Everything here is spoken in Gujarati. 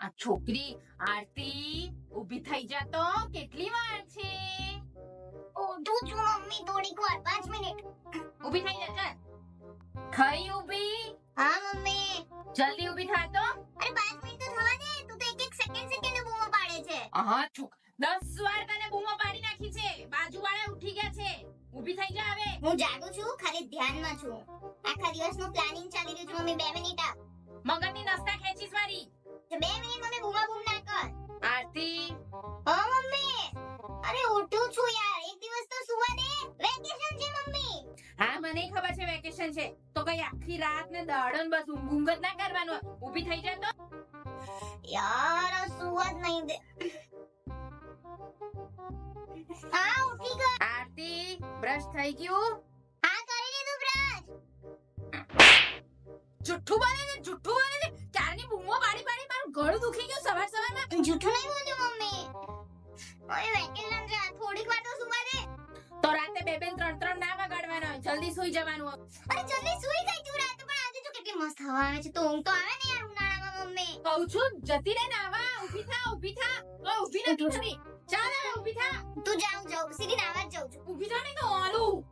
આ છોકરી આરતી ઊભી થઈ જા તો કેટલી વાર છે ઉઠું છું મમ્મી થોડીક વાર 5 મિનિટ ઊભી થઈ જા ચાલ થઈ ઊભી હા મમ્મી જલ્દી ઊભી થા તો અરે 5 મિનિટ તો થવા દે તું તો એક સેકન્ડ બૂમો પાડે છે હા છોક 10 વાર તને બૂમો પાડી નાખી છે બાજુવાળા ઉઠી ગયા છે ઊભી થઈ જા હવે હું જાગું છું ખાલી ધ્યાનમાં છું આખા દિવસનું પ્લાનિંગ ચાલી રહ્યું છે મમ્મી 2 મિનિટ આપ મગજની નસતા ખેંચીસ મારી 2 મિનિટ મમ્મી બૂમા બૂમ ના કર આરતી હા મમ્મી અરે ઉઠું છું યાર એક દિવસ તો સુવા દે વેકેશન છે મમ્મી હા મને ખબર છે વેકેશન છે તો કઈ આખી રાત ને દાડો ને બસ ઊંઘ જ ના કરવાનું ઊભી થઈ જા તો યાર આ સુવા જ નહીં દે હા ઉઠી ગઈ આરતી બ્રશ થઈ ગયું હા કરી લીધું બ્રશ જુઠ્ઠું બોલે છે ચારની બૂમો પાડી પાડી મારું ગળું દુખી ગયું સવારમાં જૂઠું નહીં બોલતી મમ્મી ઓય વેકેશન છે થોડીક વાર તો સુવા દે તો રાતે 2 3 ના વગાડવાનો જલ્દી સૂઈ જવાનું અરે જલ્દી સુઈ ગઈ તું રાતે પણ આજે તો કેટલી મસ્ત હવા આવે છે તો ઊંઘ તો આવે ને યાર ઉનાળામાં મમ્મી કહું છું જતી રહે નાવા ઊભી થા ઓ ઊભી નથી થતી ચાલ હવે ઊભી થા તું જાઉં સીધી નાવા જ જાઉં છું ઊભી થા નહીં તો આલું